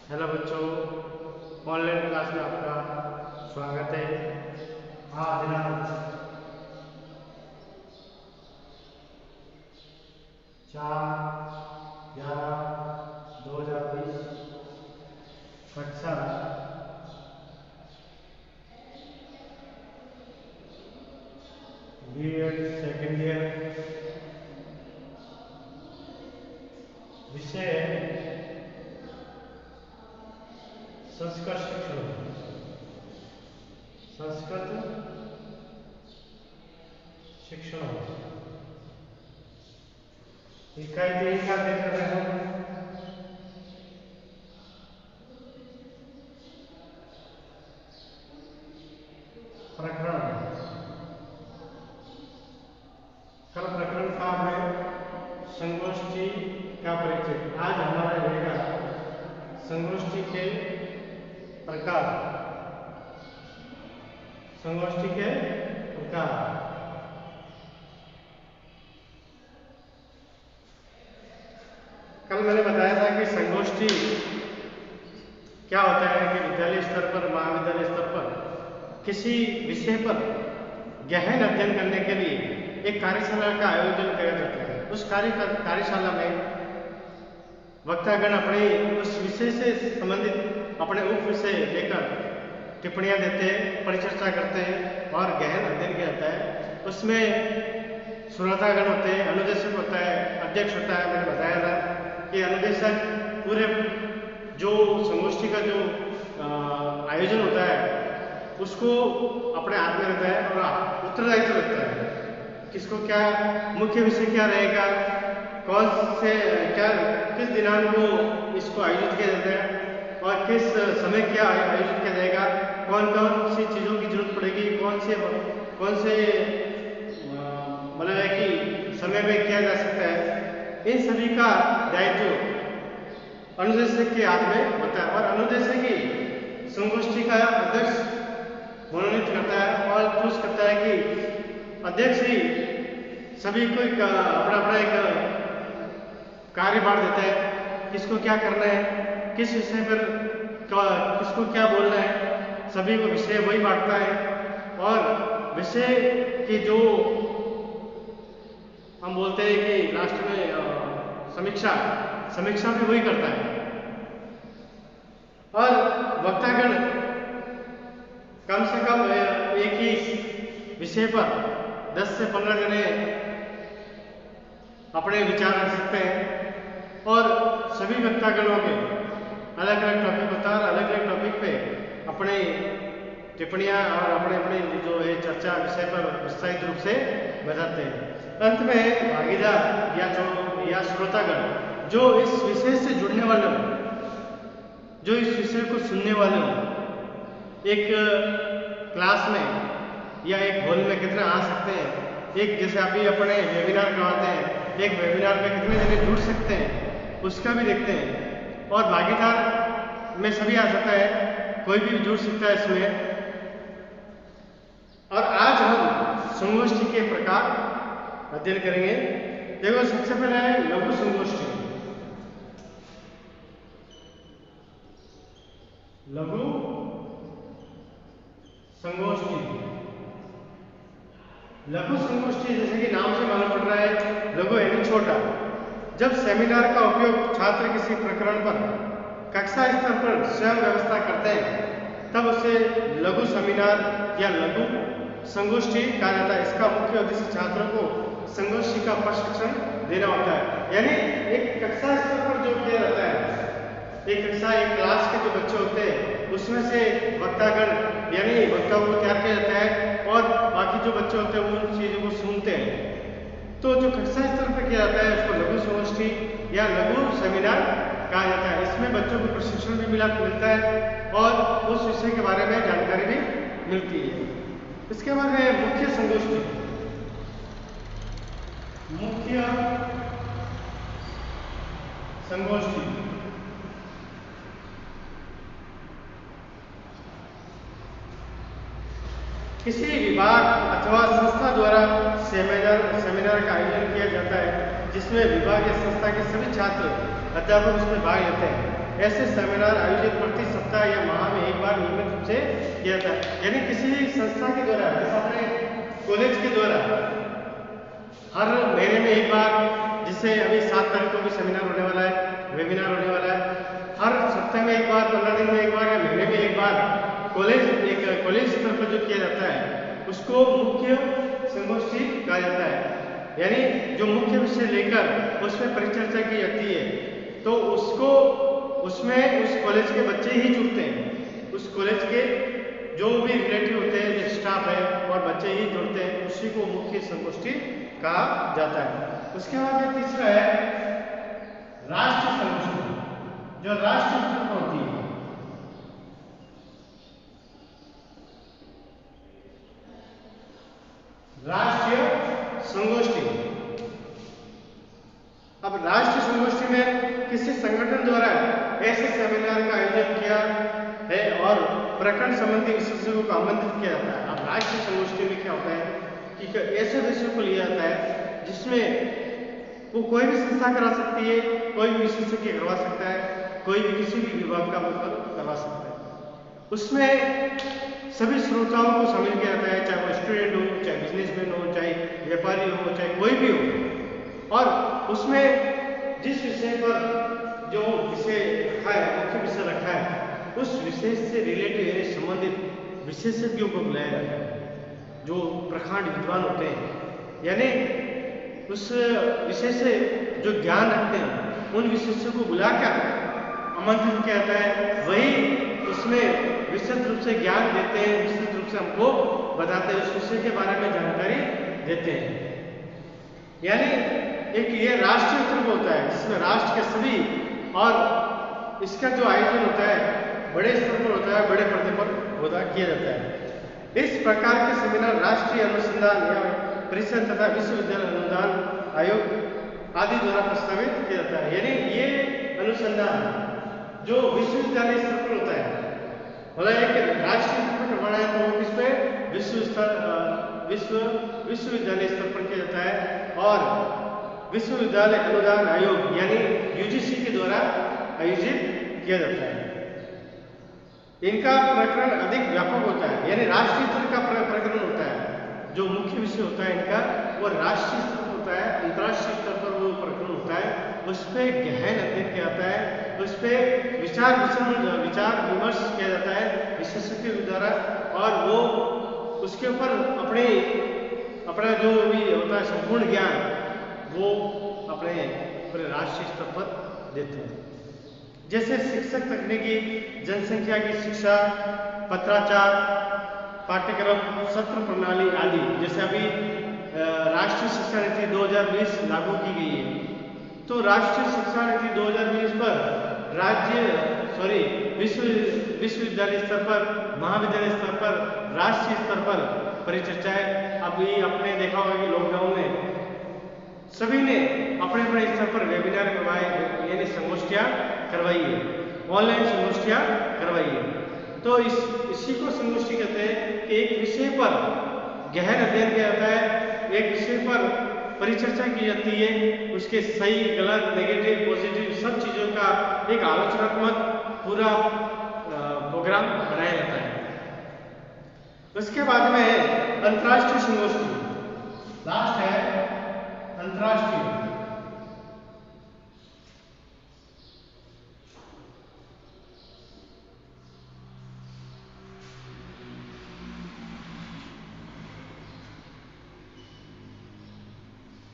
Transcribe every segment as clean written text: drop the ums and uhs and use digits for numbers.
Hello बच्चों, online class में आपका स्वागत है। आज दिनांक 4/11/2020 कक्षा बीएड सेकेंड ईयर, विषय संस्कृत शिक्षण, संस्कृत शिक्षण इकाई 3 का देख रहे हैं। प्रकरण कल प्रकरण था है संगोष्ठी का परिचय। आज हमारा रहेगा संगोष्ठी के प्रकार। संगोष्ठी के प्रकार कल मैंने बताया था कि संगोष्ठी क्या होता है कि विद्यालय स्तर पर, महाविद्यालय स्तर पर किसी विषय पर गहन अध्ययन करने के लिए एक कार्यशाला का आयोजन किया जाता है। उस कार्यशाला में वक्तागण अपने उस विषय से संबंधित अपने उप विषय लेकर टिप्पणियां देते हैं, परिचर्चा करते हैं और गहन अध्ययन किया जाता है। उसमें श्रोतागण होते हैं, अनुदेशक होता है, अध्यक्ष होता है। मैंने बताया था कि अनुदेशक पूरे जो संगोष्ठी का जो आयोजन होता है उसको अपने हाथ में रहता है और उत्तरदायित्व रहता है। किसको क्या मुख्य विषय क्या रहेगा, कौन से क्या किस दिनांक को इसको आयोजित किया जाता है और किस समय क्या आयोजित किया जाएगा, कौन कौन सी चीज़ों की जरूरत पड़ेगी, कौन से मतलब है कि समय में किया जा सकता है। इन सभी का दायित्व अनुदेशक के हाथ में होता है और अनुदेशक ही संगोष्ठी का अध्यक्ष मनोनीत करता है और चूज करता है कि अध्यक्ष ही सभी को अपना अपना एक कार्य बांट देता है, किसको क्या करना है, किस विषय पर किसको क्या बोलना है, सभी को विषय वही बांटता है। और विषय की जो हम बोलते हैं कि लास्ट में समीक्षा भी वही करता है। और वक्तागण कम से कम एक ही विषय पर 10 से 15 जने अपने विचार रख सकते हैं और सभी वक्तागणों के अलग अलग टॉपिक होता है और अलग अलग टॉपिक पे अपने टिप्पणियां और अपने अपने जो है चर्चा विषय पर विस्तारित रूप से बताते हैं। अंत में भागीदार या श्रोतागण जो इस विषय से जुड़ने वाले हो, जो इस विषय को सुनने वाले हो, एक क्लास में या एक हॉल में कितने आ सकते हैं, एक जैसे अभी अपने वेबिनार करवाते हैं, एक वेबिनार में कितने जने जुड़ सकते हैं उसका भी देखते हैं। और भागीदार में सभी आ सकता है, कोई भी जुड़ सकता है इसमें। और आज हम संगोष्ठी के प्रकार अध्ययन करेंगे। देखो, सबसे पहले है लघु संगोष्ठी। लघु संगोष्ठी, लघु संगोष्ठी जैसे कि नाम से मालूम पड़ रहा है, लघु यानी छोटा। जब सेमिनार का उपयोग छात्र किसी प्रकरण पर कक्षा स्तर पर स्वयं व्यवस्था करते हैं तब उसे लघु सेमिनार या लघु संगोष्ठी कहा जाता है। इसका मुख्य उद्देश्य छात्रों को संगोष्ठी का प्रशिक्षण देना होता है। यानी एक कक्षा स्तर पर जो किया जाता है, एक कक्षा एक क्लास के जो बच्चे होते हैं उसमें से वक्तागण यानी वक्ताओं को तैयार किया जाता है और बाकी जो बच्चे होते हैं वो उन चीज़ों को सुनते हैं। तो जो कक्षा स्तर पर किया जाता है उसको लघु संगोष्ठी या लघु सेमिनार कहा जाता है। इसमें बच्चों को प्रशिक्षण भी मिलता है और उस विषय के बारे में जानकारी भी मिलती है। इसके बाद है मुख्य संगोष्ठी। मुख्य संगोष्ठी किसी विभाग अथवा संस्था द्वारा सेमिनार का आयोजन किया जाता है जिसमें विभाग या संस्था के सभी छात्र अध्यापक उसमें भाग लेते हैं। ऐसे सेमिनार आयोजित प्रति सप्ताह या माह में एक बार नियमित रूप से किया जाता है। यानी किसी संस्था के द्वारा, जैसे अपने कॉलेज के द्वारा हर महीने में एक बार, जिससे अभी 7 तारीख को भी सेमिनार होने वाला है, वेबिनार होने वाला है, हर सप्ताह में एक बार, 15 दिन में एक बार या महीने में एक बार कॉलेज स्तर पर जो किया जाता है उसको मुख्य संगोष्ठी कहा जाता है। यानी जो मुख्य विषय लेकर उसमें परिचर्चा की जाती है, तो उसमें उस कॉलेज के बच्चे ही जुड़ते हैं, उस कॉलेज के जो भी रिलेटिव होते हैं, जो स्टाफ है और बच्चे ही जुड़ते हैं, उसी को मुख्य संगोष्ठी कहा जाता है। उसके बाद तीसरा है राष्ट्रीय संगोष्ठी, जो राष्ट्रीय स्तर पर होती है। राष्ट्रीय संगोष्ठी, अब राष्ट्रीय संगोष्ठी में किसी संगठन द्वारा ऐसे सेमिनार का आयोजन किया है और प्रकरण संबंधी विशेषज्ञों को आमंत्रित किया जाता है। अब राष्ट्रीय संगोष्ठी में क्या होता है कि ऐसे विषयों को लिया जाता है जिसमें वो कोई भी संस्था करा सकती है, कोई भी विशेषज्ञ करवा सकता है, कोई भी किसी भी विभाग का मतलब करवा सकता है। उसमें सभी श्रोताओं को शामिल किया जाता है, चाहे वो स्टूडेंट हो, चाहे बिजनेसमैन हो, चाहे व्यापारी हो, चाहे कोई भी हो। और उसमें जिस विषय पर जो विषय रखा है, मुख्य विषय रखा है, उस विषय से रिलेटेड यानी संबंधित विशेषज्ञों को बुलाया जाता है, जो प्रखंड विद्वान होते हैं, यानी उस विषय से जो ज्ञान रखते हैं उन विशेषज्ञों को बुलाकर आमंत्रित किया जाता है। वही उसमें विस्तृत रूप से ज्ञान देते हैं, विस्तृत रूप से हमको बताते हैं, उस विषय के बारे में जानकारी देते हैं। यानी एक ये राष्ट्रीय स्तर होता है जिसमें राष्ट्र के सभी, और इसका जो आयोजन होता है बड़े स्तर पर होता है, बड़े पर्दे पर किया जाता है। इस प्रकार के सेमिनार राष्ट्रीय अनुसंधान या परिषद तथा विश्वविद्यालय अनुदान आयोग आदि द्वारा प्रस्तावित किया जाता है। यानी ये अनुसंधान जो विश्वविद्यालय स्तर पर होता है, मतलब एक राष्ट्रीय स्तर पर करवाना है तो किस पे विश्वविद्यालय स्तर पर किया जाता है, और विश्वविद्यालय अनुदान आयोग यानी यूजीसी के द्वारा आयोजित किया जाता है। इनका प्रकरण अधिक व्यापक होता है, यानी राष्ट्रीय स्तर का प्रकरण होता है, जो मुख्य विषय होता है इनका वो राष्ट्रीय स्तर पर होता है। अंतर्राष्ट्रीय स्तर पर वो प्रकरण होता है, उस पर गहन अध्ययन किया जाता है, उस पर विचार विमर्श किया जाता है विशेषज्ञों के द्वारा, और वो उसके ऊपर अपना जो भी होता है संपूर्ण ज्ञान वो अपने पूरे राष्ट्रीय स्तर पर देते हैं। जैसे शिक्षक तकनीकी, जनसंख्या की शिक्षा, पत्राचार, पाठ्यक्रम, सत्र प्रणाली आदि। जैसे अभी राष्ट्रीय शिक्षा नीति 2020 लागू की गई है, तो राष्ट्रीय शिक्षा नीति 2020 पर विश्वविद्यालय स्तर पर, महाविद्यालय स्तर पर, राष्ट्रीय स्तर पर परिचर्चाएं। अभी आपने देखा होगा कि लॉकडाउन में सभी ने अपने अपने स्तर पर वेबिनार करवाए, यानी संगोष्ठियां करवाई है, ऑनलाइन संगोष्ठियां करवाई है। तो इसी को संगोष्ठी कहते हैं कि एक विषय पर गहन अध्ययन किया जाता है, एक विषय पर परिचर्चा की जाती है, उसके सही गलत नेगेटिव पॉजिटिव सब चीज़ों का एक आलोचनात्मक पूरा प्रोग्राम बनाया जाता है। उसके बाद में है अंतर्राष्ट्रीय संगोष्ठी, लास्ट है अंतर्राष्ट्रीय।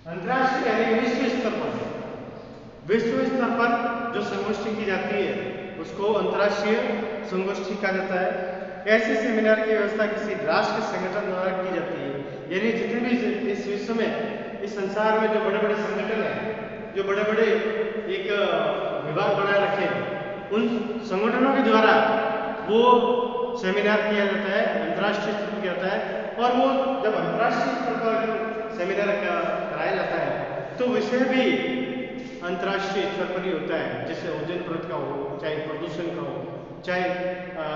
अंतर्राष्ट्रीय यानी विश्व स्तर पर जो संगोष्ठी की जाती है उसको अंतर्राष्ट्रीय संगोष्ठी कहा जाता है। ऐसे सेमिनार की व्यवस्था किसी राष्ट्र के संगठन द्वारा की जाती है, यानी जितने भी इस विश्व में, इस संसार में जो बड़े बड़े संगठन हैं, जो बड़े बड़े एक विभाग बनाए रखे हैं, उन संगठनों के द्वारा वो सेमिनार किया जाता है, अंतर्राष्ट्रीय स्तर पर किया जाता है। और वो जब अंतर्राष्ट्रीय स्तर पर सेमिनार कराया जाता है तो विषय भी अंतर्राष्ट्रीय स्तर पर ही होता है, जैसे ओजोन परत का हो, चाहे प्रदूषण का हो, चाहे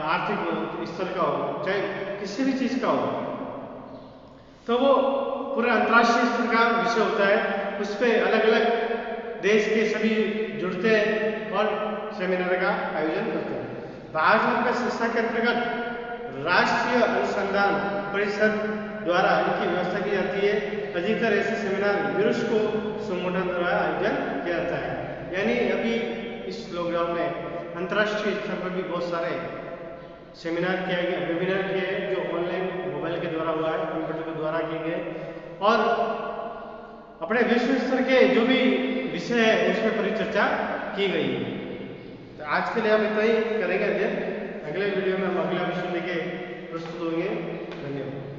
आर्थिक स्तर का हो, चाहे किसी भी चीज़ का हो, तो वो पूरा अंतर्राष्ट्रीय स्तर का विषय होता है। उस पर अलग अलग देश के सभी जुड़ते हैं और सेमिनार का आयोजन करते हैं। भारत सरकार का शिक्षा के अंतर्गत राष्ट्रीय अनुसंधान परिषद द्वारा इनकी व्यवस्था की जाती है। अधिकतर ऐसे सेमिनार यूनेस्को संगठन द्वारा आयोजन किया जाता है। यानी अभी इस लॉकडाउन में अंतर्राष्ट्रीय स्तर पर भी बहुत सारे सेमिनार किए गए, वेबिनार किए गए जो ऑनलाइन मोबाइल के द्वारा हुआ है, कंप्यूटर के द्वारा किए गए और अपने विश्व स्तर के जो भी विषय है उसमें परिचर्चा की गई है। तो आज के लिए हम इतना ही करेंगे अध्ययन। अगले वीडियो में हम अगला विषय लेके प्रस्तुत होंगे। धन्यवाद।